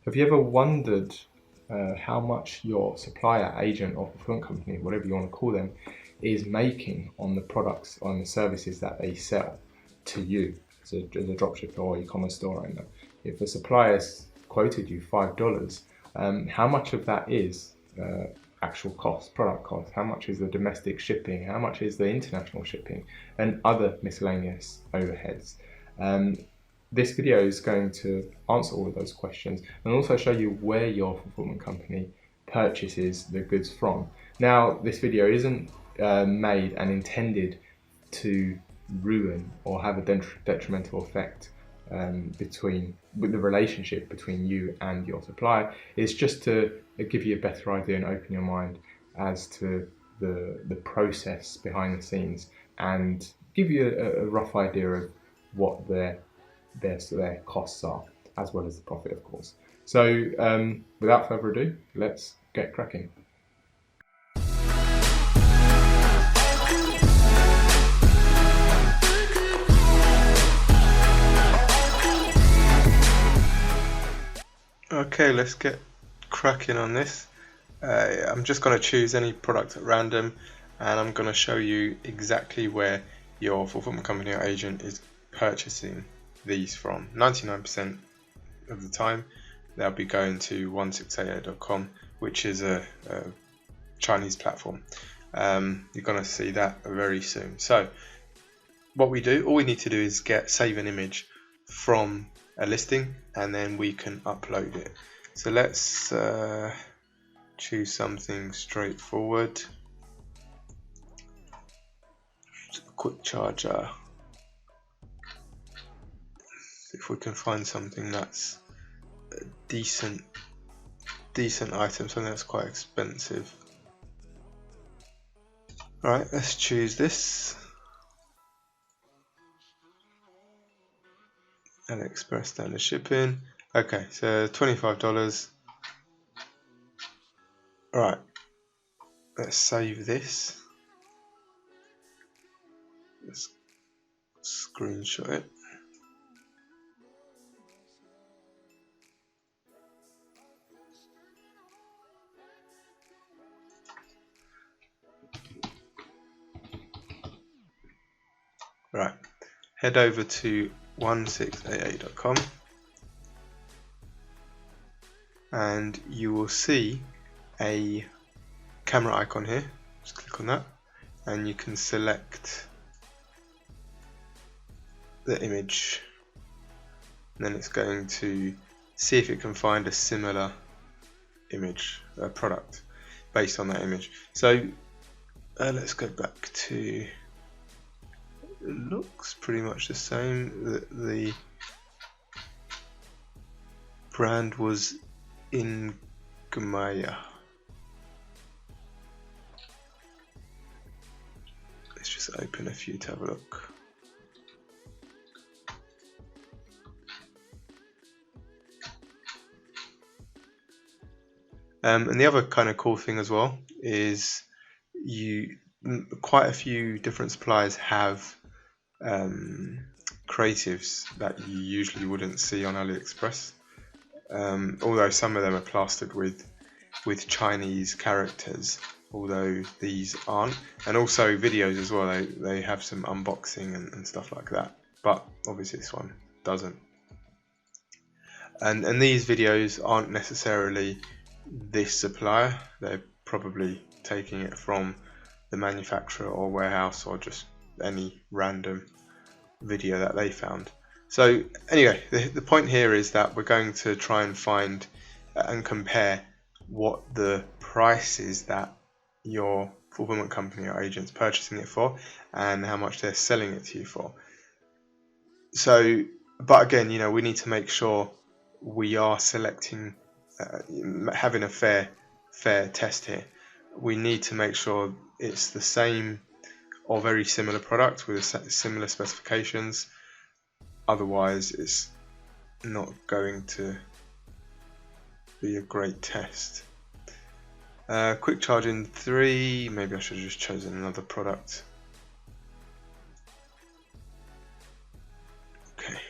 Have you ever wondered how much your supplier, agent, or fulfillment company, whatever you want to call them, is making on the products, on the services that they sell to you as a dropshipper or e-commerce store owner? If the supplier's quoted you $5, how much of that is actual cost, product cost? How much is the domestic shipping? How much is the international shipping and other miscellaneous overheads? This video is going to answer all of those questions and also show you where your fulfillment company purchases the goods from. Now, this video isn't made and intended to ruin or have a detrimental effect with the relationship between you and your supplier. It's just to give you a better idea and open your mind as to the process behind the scenes and give you a rough idea of what their costs are, as well as the profit, of course. So without further ado, let's get cracking. Okay, let's get cracking on this. I'm just going to choose any product at random, and I'm going to show you exactly where your fulfillment company or agent is purchasing these from. 99% of the time they'll be going to 1688.com, which is a Chinese platform. You're going to see that very soon. So what we do, all we need to do is save an image from a listing, and then we can upload it. So let's choose something straightforward. A quick charger. If we can find something that's a decent item, something that's quite expensive. Alright, let's choose this. AliExpress standard shipping. Okay, so $25. Alright, let's save this. Let's screenshot it. Right, head over to 1688.com and you will see a camera icon here. Just click on that and you can select the image, and then it's going to see if it can find a similar image, a product based on that image. So let's go back to, it looks pretty much the same. The brand was in Gamaya. Let's just open a few to have a look. And the other kind of cool thing as well is quite a few different suppliers have creatives that you usually wouldn't see on AliExpress, although some of them are plastered with Chinese characters, although these aren't, and also videos as well. They have some unboxing and stuff like that, but obviously this one doesn't. And these videos aren't necessarily this supplier, they're probably taking it from the manufacturer or warehouse or just any random video that they found. So anyway, the point here is that we're going to try and find and compare what the price is that your fulfillment company or agent's purchasing it for and how much they're selling it to you for. So, but again, you know, we need to make sure we are selecting, having a fair test here. We need to make sure it's the same or very similar product with similar specifications. Otherwise, it's not going to be a great test. Quick charge in 3. Maybe I should have just chosen another product. Okay.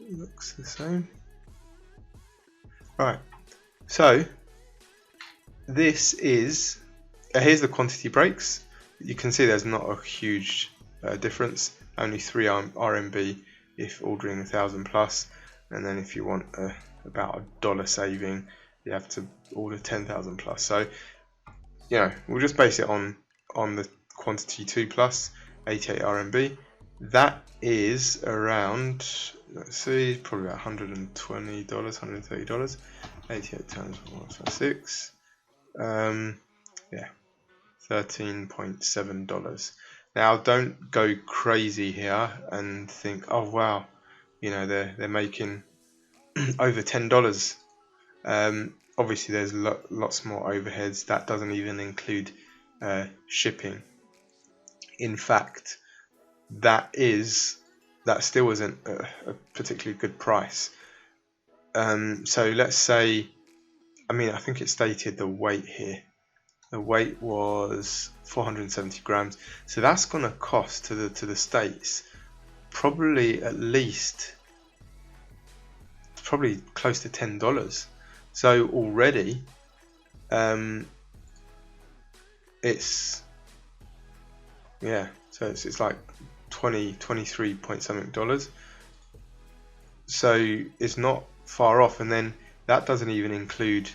looks the same. Right, so this is here's the quantity breaks. You can see there's not a huge difference, only 3 RMB if ordering 1,000 plus, and then if you want about $1 saving, you have to order 10,000 plus. So we'll just base it on the quantity 2 plus, 88 RMB. That is around, let's see, probably about $120, $130. 88 times 1.6, yeah, $13.7. Now don't go crazy here and think, oh wow, they're making over $10. Obviously there's lots more overheads. That doesn't even include shipping. In fact, that still isn't a particularly good price. So let's say, I think it stated the weight here. The weight was 470 grams. So that's going to cost to the States probably probably close to $10. So already, it's like 23 point something dollars. So it's not far off, and then that doesn't even include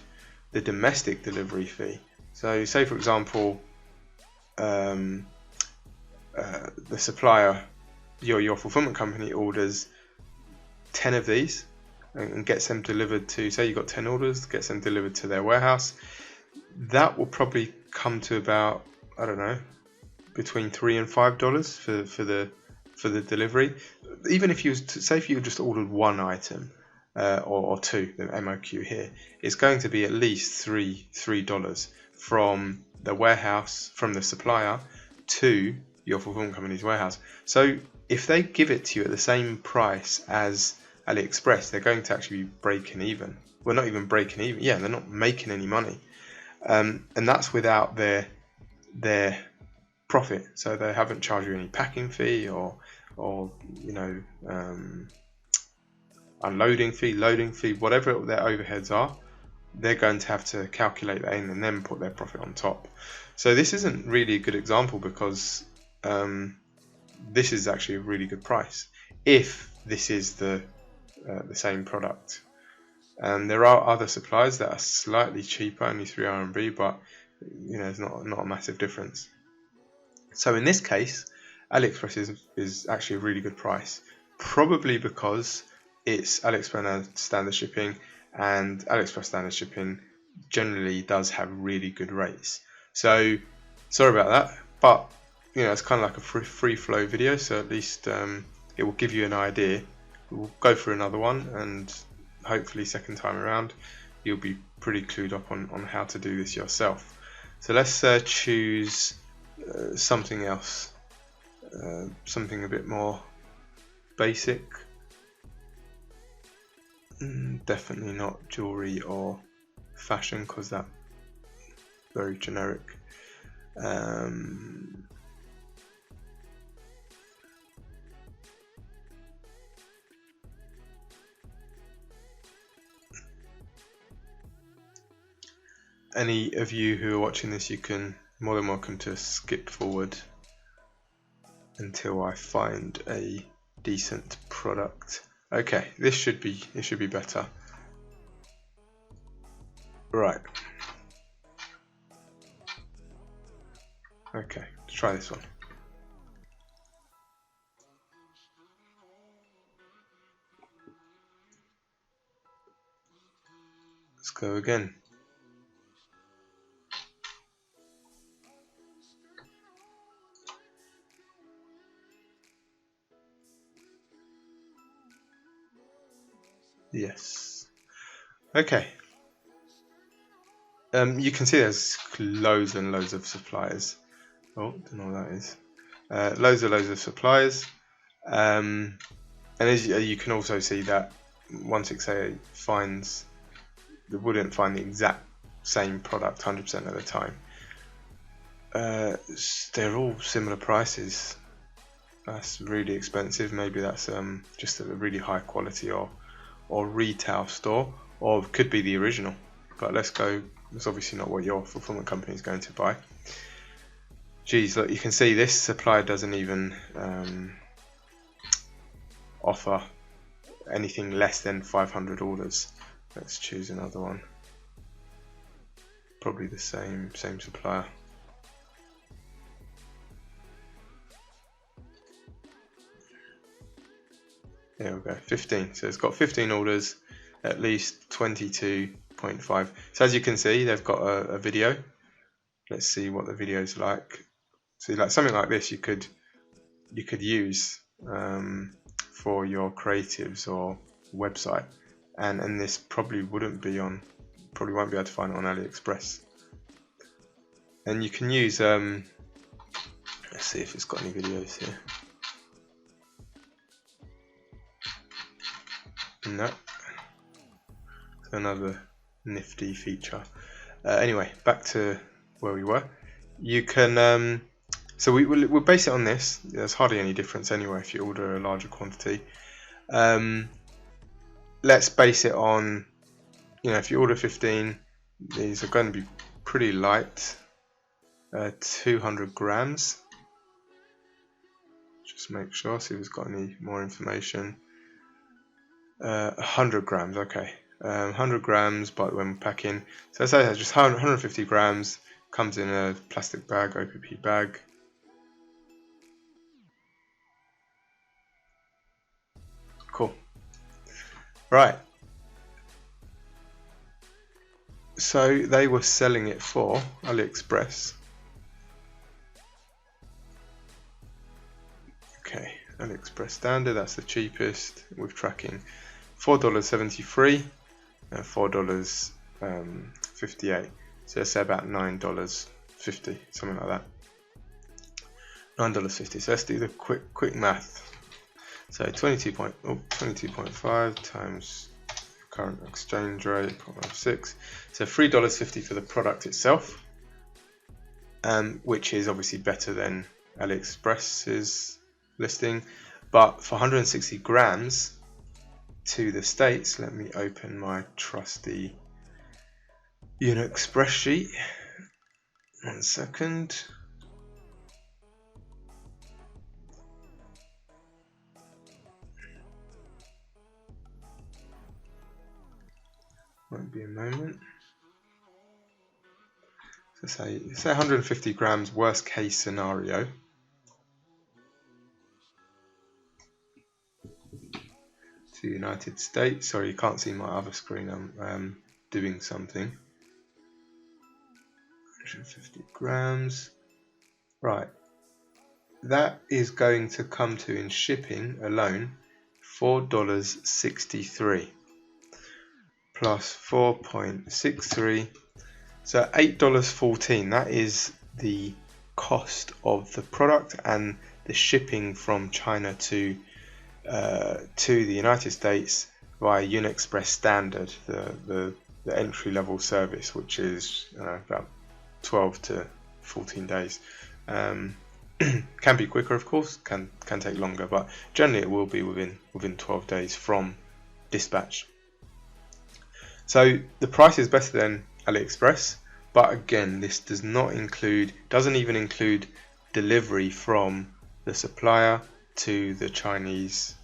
the domestic delivery fee. So say for example, the supplier, your fulfillment company orders 10 of these and gets them delivered to, say you got 10 orders, gets them delivered to their warehouse. That will probably come to about, I don't know, between $3 and $5 for the delivery. Even if you say if you just ordered one item or two, the MOQ here, it's going to be at least $3 from the warehouse, from the supplier to your fulfillment company's warehouse. So if they give it to you at the same price as AliExpress, they're going to actually be breaking even. Well, not even breaking even. Yeah, they're not making any money, and that's without their profit. So they haven't charged you any packing fee or unloading fee, loading fee, whatever their overheads are. They're going to have to calculate that in and then put their profit on top. So this isn't really a good example because this is actually a really good price if this is the same product. There are other suppliers that are slightly cheaper, only 3 RMB, but it's not a massive difference. So in this case, AliExpress is actually a really good price, probably because it's AliExpress standard shipping, and AliExpress standard shipping generally does have really good rates. So sorry about that, but it's kind of like a free flow video, so at least it will give you an idea. We'll go for another one, and hopefully second time around you'll be pretty clued up on how to do this yourself. So let's choose something else, something a bit more basic. Definitely not jewelry or fashion, because that's very generic. Any of you who are watching this, you can more than welcome to skip forward until I find a decent product. Okay, this should be better. Right. Okay, let's try this one. Let's go again. Yes. Okay. You can see there's loads and loads of suppliers. Oh, don't know what that is. Loads of suppliers. And as you can also see that 168 wouldn't find the exact same product 100% of the time. They're all similar prices. that's really expensive. Maybe that's just a really high quality or retail store, or it could be the original. But let's go. It's obviously not what your fulfillment company is going to buy. Geez, look, you can see this supplier doesn't even offer anything less than 500 orders. Let's choose another one. Probably the same supplier. There we go, 15. So it's got 15 orders, at least 22.5. So as you can see, they've got a video. Let's see what the video is like. See, like something like this, you could use for your creatives or website, and this probably won't be able to find it on AliExpress. And you can use let's see if it's got any videos here. No. So another nifty feature. Anyway, back to where we were. You can so we'll base it on this. There's hardly any difference anyway if you order a larger quantity. Let's base it on, if you order 15, these are going to be pretty light, 200 grams. Just make sure, see if it's got any more information. 100 grams, okay. 100 grams, but when packing, so let's say that's just 150 grams, comes in a plastic bag, OPP bag. Cool. Right. So they were selling it for AliExpress. Okay, AliExpress standard, that's the cheapest with tracking. $4.73 and $4.58. So let's say about $9.50, something like that. $9.50. So let's do the quick math. So 22.5 times current exchange rate, 0.16. So $3.50 for the product itself, which is obviously better than AliExpress's listing. But for 160 grams to the States, let me open my trusty Express sheet. 1 second. Won't be a moment. So say 150 grams, worst case scenario. To United States. Sorry, you can't see my other screen. I'm doing something. 150 grams. Right. That is going to come to, in shipping alone, $4.63 plus 4.63, so $8.14. That is the cost of the product and the shipping from China to the United States via UniExpress Standard, the entry-level service, which is about 12 to 14 days. Can be quicker, of course, can take longer, but generally it will be within 12 days from dispatch. So the price is better than AliExpress, but again, this doesn't even include delivery from the supplier to the Chinese,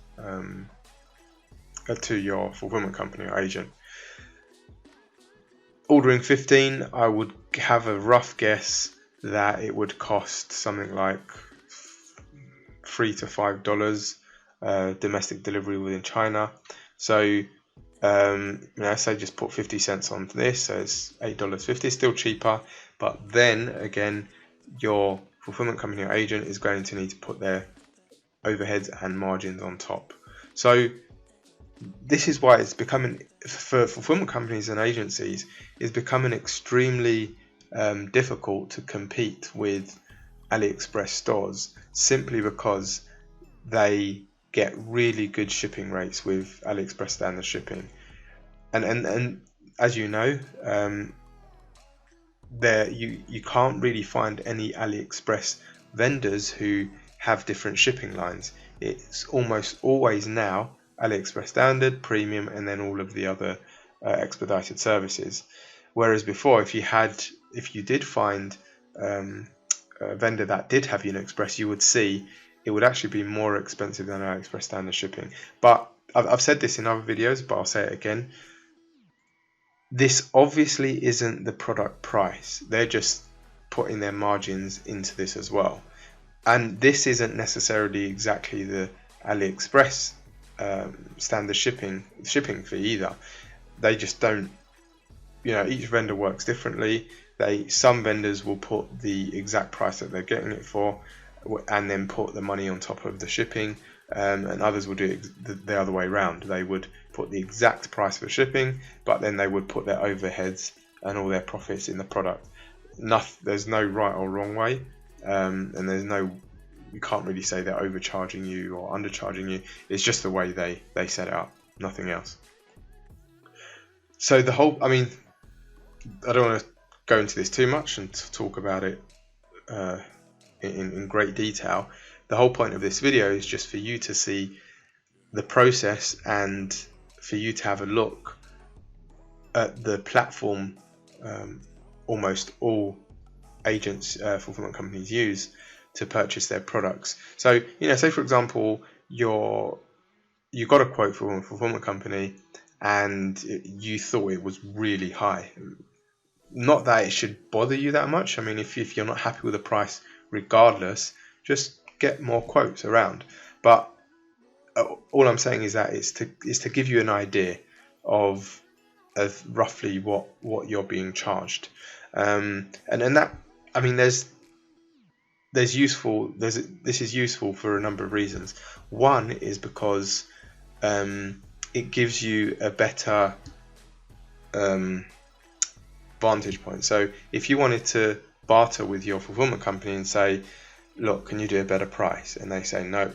to your fulfillment company or agent. Ordering 15, I would have a rough guess that it would cost something like $3 to $5 domestic delivery within China. So say just put 50 cents on this, so it's $8.50, still cheaper, but then again your fulfillment company or agent is going to need to put their overheads and margins on top. So this is why it's becoming, for fulfillment companies and agencies, is becoming extremely difficult to compete with AliExpress stores, simply because they get really good shipping rates with AliExpress standard shipping, and as you know, you can't really find any AliExpress vendors who have different shipping lines. It's almost always now AliExpress standard, premium, and then all of the other expedited services. Whereas before, if you did find a vendor that did have UniExpress, you would see it would actually be more expensive than AliExpress standard shipping. But I've said this in other videos, but I'll say it again. This obviously isn't the product price. They're just putting their margins into this as well. And this isn't necessarily exactly the AliExpress standard shipping fee either. They just don't, each vendor works differently. Some vendors will put the exact price that they're getting it for and then put the money on top of the shipping, and others will do it the other way around. They would put the exact price for shipping, but then they would put their overheads and all their profits in the product. There's no right or wrong way, and you can't really say they're overcharging you or undercharging you. It's just the way they set it up, nothing else. So I don't want to go into this too much and talk about it in great detail. The whole point of this video is just for you to see the process and for you to have a look at the platform almost all agents, fulfillment companies use to purchase their products. So, say for example, you got a quote from a fulfillment company and you thought it was really high. Not that it should bother you that much. If you're not happy with the price, regardless, just get more quotes around. But all I'm saying is that it's to give you an idea of roughly what you're being charged, and that this is useful for a number of reasons. One is because it gives you a better vantage point. So if you wanted to barter with your fulfillment company and say, look, can you do a better price? And they say, no,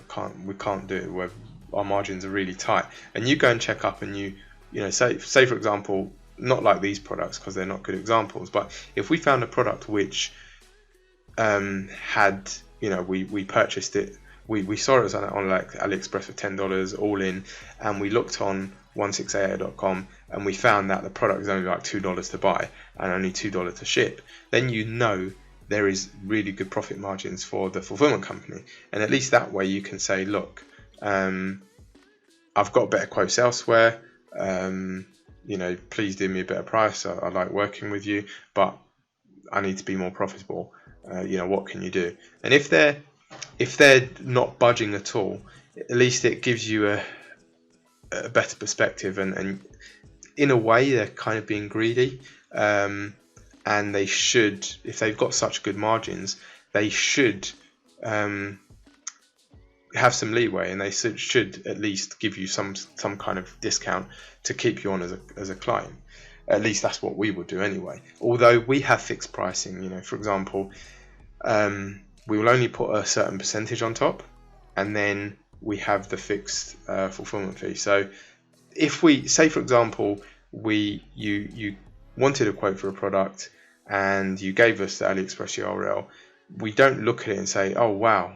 we can't do it. Our margins are really tight. And you go and check up and say for example, not like these products because they're not good examples, but if we found a product which had, we purchased it, we saw it on like AliExpress for $10 all in, and we looked on 1688.com and we found that the product is only like $2 to buy and only $2 to ship, then there is really good profit margins for the fulfillment company. And at least that way you can say, look, I've got better quotes elsewhere, please do me a better price. I like working with you, but I need to be more profitable. What can you do? And if they're not budging at all, at least it gives you a better perspective, and in a way they're kind of being greedy, and they should, if they've got such good margins, they should have some leeway, and they should at least give you some kind of discount to keep you on as a client. At least that's what we would do anyway. Although we have fixed pricing, for example, we will only put a certain percentage on top, and then we have the fixed fulfillment fee. So if we say, for example, you wanted a quote for a product and you gave us the AliExpress URL, we don't look at it and say, oh wow,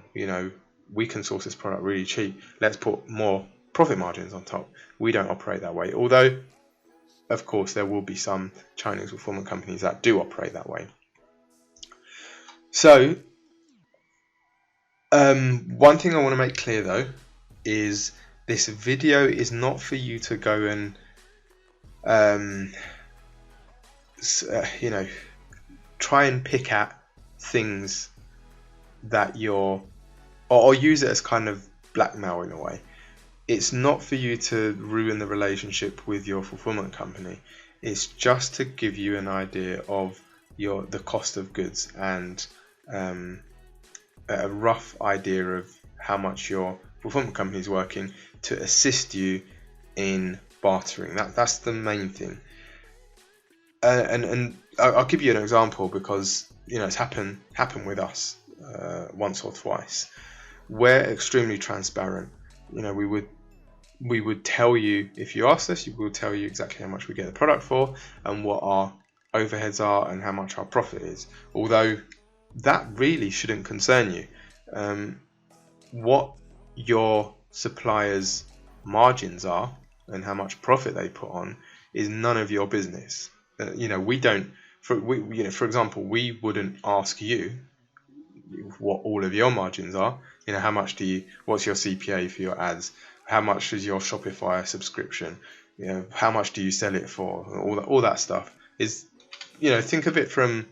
we can source this product really cheap, let's put more profit margins on top. We don't operate that way, although of course there will be some Chinese fulfillment companies that do operate that way. So one thing I want to make clear though is this video is not for you to go and try and pick at things that or use it as kind of blackmail in a way. It's not for you to ruin the relationship with your fulfillment company. It's just to give you an idea of the cost of goods and a rough idea of how much your fulfillment company is working to assist you in bartering. That's the main thing. And I'll give you an example because it's happened with us once or twice. We're extremely transparent. We would tell you, if you asked us, we would tell you exactly how much we get the product for and what our overheads are and how much our profit is. Although that really shouldn't concern you. what your suppliers' margins are and how much profit they put on is none of your business. We don't. For example, we wouldn't ask you what all of your margins are. How much what's your CPA for your ads? How much is your Shopify subscription? How much do you sell it for? All that stuff is, think of it from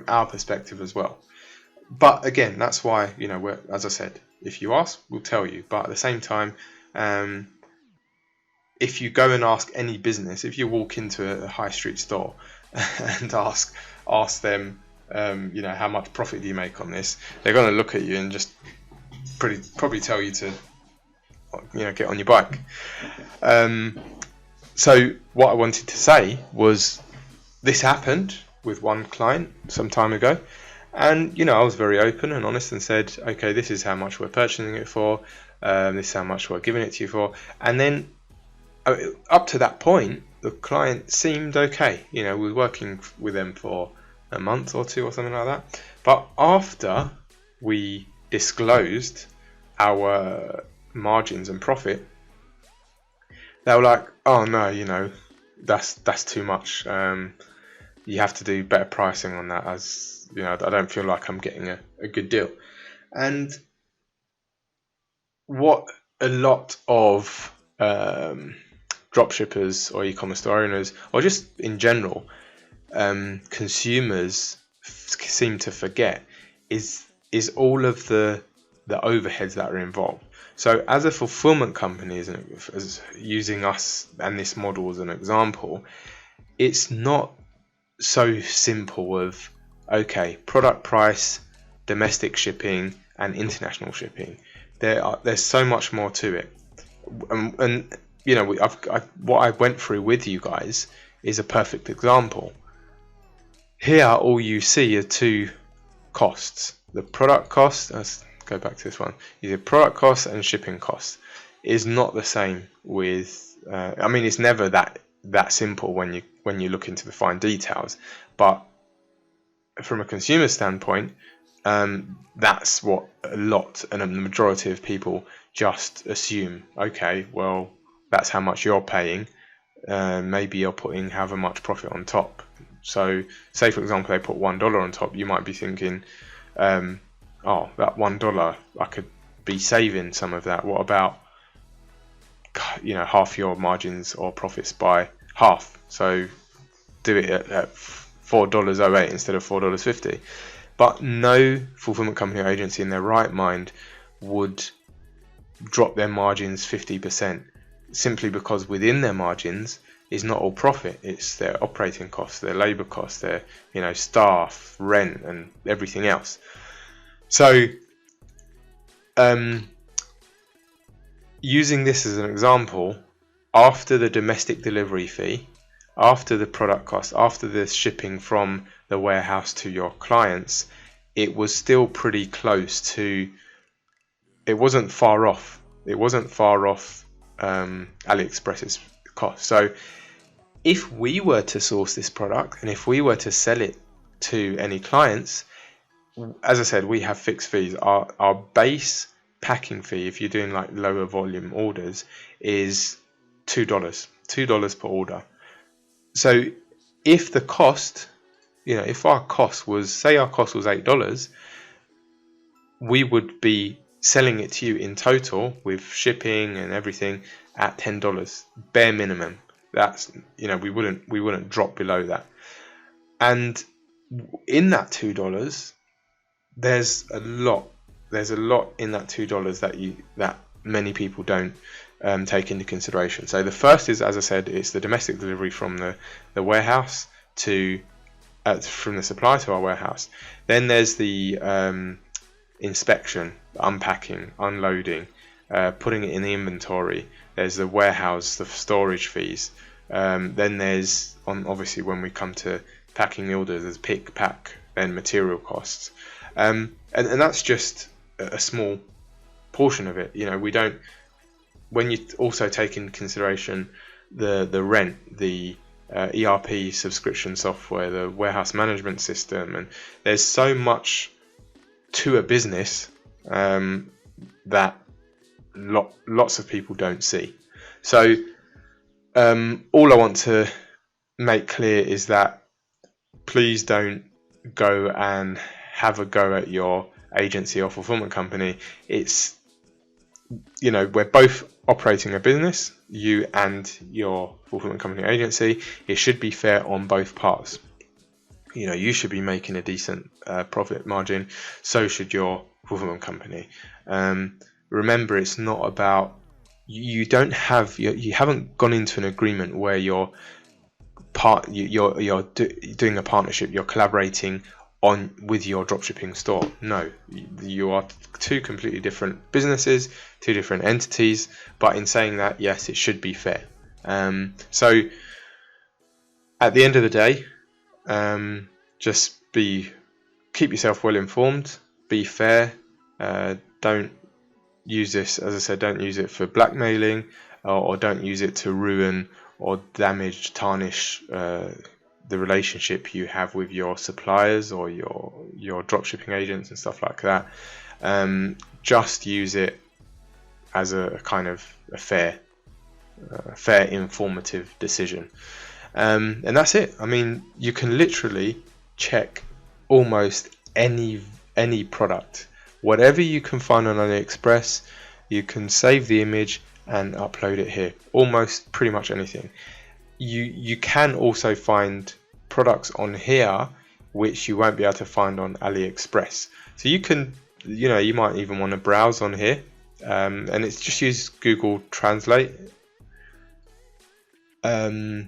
our perspective as well. But again, that's why, as I said, if you ask, we'll tell you. But at the same time, if you go and ask any business, if you walk into a high street store and ask them, how much profit do you make on this, they're going to look at you and just probably tell you to, get on your bike. So what I wanted to say was, this happened with one client some time ago, and I was very open and honest and said, okay, this is how much we're purchasing it for, this is how much we're giving it to you for. And then up to that point, the client seemed okay. We were working with them for a month or two or something like that. But after we disclosed our margins and profit, they were like, oh no, that's too much. You have to do better pricing on that, as I don't feel like I'm getting a good deal. And what a lot of dropshippers or e-commerce store owners, or just in general, consumers seem to forget is all of the overheads that are involved. So as a fulfillment company, as using us and this model as an example, it's not so simple of, okay, product price, domestic shipping and international shipping. There's so much more to it. And what I went through with you guys is a perfect example. Here, all you see are two costs. The product cost, let's go back to this one. The product cost and shipping cost is not the same with, it's never that simple when you look into the fine details. But from a consumer standpoint, that's what a lot and the majority of people just assume. Okay, well, that's how much you're paying. Maybe you're putting however much profit on top. So, say for example, they put $1 on top. You might be thinking, that $1, I could be saving some of that. What about, half your margins or profits by half? So do it at $4.08 instead of $4.50. But no fulfillment company or agency in their right mind would drop their margins 50%, simply because within their margins is not all profit. It's their operating costs, their labor costs, their staff, rent, and everything else. So using this as an example, after the domestic delivery fee, after the product cost, after the shipping from the warehouse to your clients, it was still pretty close to, it wasn't far off AliExpress's cost. So if we were to source this product and if we were to sell it to any clients, as I said, we have fixed fees. Our base packing fee, if you're doing like lower volume orders, is $2 per order. So if the cost, if our cost was, say our cost was $8, we would be selling it to you in total with shipping and everything at $10, bare minimum. That's, we wouldn't drop below that. And in that $2, there's a lot in that $2 that many people don't take into consideration. So the first is, as I said, it's the domestic delivery from the warehouse to from the supplier to our warehouse. Then there's the inspection, unpacking, unloading, putting it in the inventory. There's the warehouse, the storage fees. Then there's, obviously when we come to packing orders, there's pick, pack, then material costs. And that's just a small portion of it. We don't, when you also take into consideration the rent, the ERP subscription software, the warehouse management system, and there's so much to a business that lots of people don't see. So all I want to make clear is that please don't go and have a go at your agency or fulfillment company. It's, we're both operating a business, you and your fulfillment company agency. It should be fair on both parts. You should be making a decent profit margin, so should your fulfillment company. Remember, it's not about, you haven't gone into an agreement where you're doing a partnership, you're collaborating with your dropshipping store. No, you are two completely different businesses, two different entities. But in saying that, yes, it should be fair. So at the end of the day, just keep yourself well informed, be fair. Don't use this, as I said, don't use it for blackmailing, or don't use it to ruin or tarnish the relationship you have with your suppliers or your dropshipping agents and stuff like that. Just use it as a kind of a fair, informative decision. And that's it. I mean, you can literally check almost any product, whatever you can find on AliExpress. You can save the image and upload it here. Almost pretty much anything. You can also find products on here which you won't be able to find on AliExpress. So you can, you might even want to browse on here, and it's just use Google Translate. Yeah,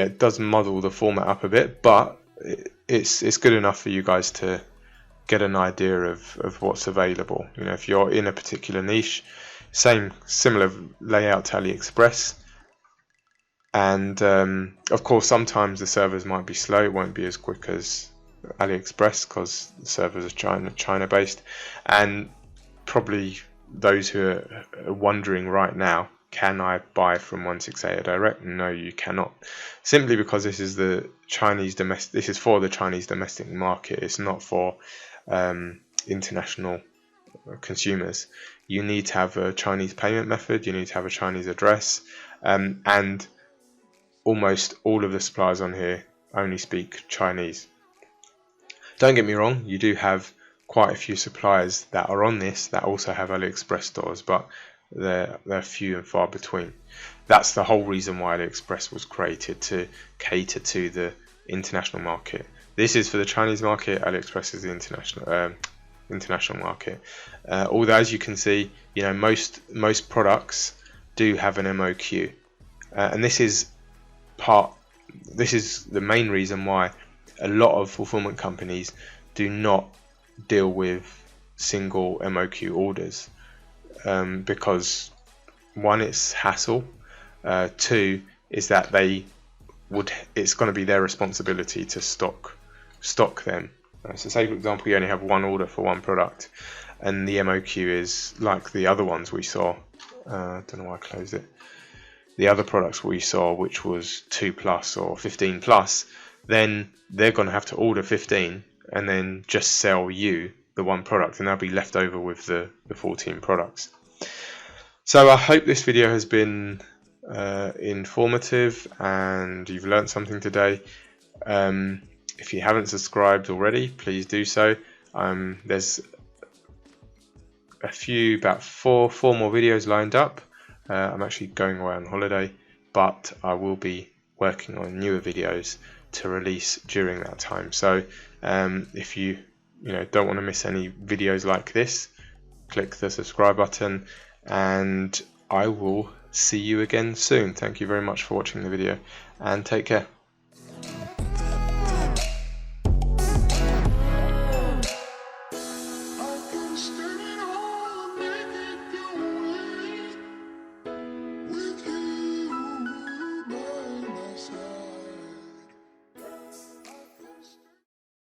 it does muddle the format up a bit, but it's good enough for you guys to get an idea of what's available. If you're in a particular niche, similar layout to AliExpress. And of course, sometimes the servers might be slow. It won't be as quick as AliExpress because the servers are China based. And probably those who are wondering right now, can I buy from 168 direct? No, you cannot. Simply because this is the Chinese domestic. This is for the Chinese domestic market. It's not for international consumers. You need to have a Chinese payment method. You need to have a Chinese address, and almost all of the suppliers on here only speak Chinese. Don't get me wrong, you do have quite a few suppliers that are on this that also have AliExpress stores, but they're few and far between. That's the whole reason why AliExpress was created, to cater to the international market. This is for the Chinese market. AliExpress is the international market. Although, as you can see, most products do have an MOQ, and this is the main reason why a lot of fulfillment companies do not deal with single MOQ orders, because one, it's hassle, two is that it's going to be their responsibility to stock them. So say, for example, you only have one order for one product, and the MOQ is like the other ones we saw. I don't know why I closed it. The other products we saw, which was 2+ or 15+, then they're going to have to order 15 and then just sell you the one product, and they'll be left over with the 14 products. So I hope this video has been informative and you've learned something today. If you haven't subscribed already, please do so. There's about four more videos lined up. I'm actually going away on holiday, but I will be working on newer videos to release during that time. So if you don't want to miss any videos like this, click the subscribe button, and I will see you again soon. Thank you very much for watching the video, and take care.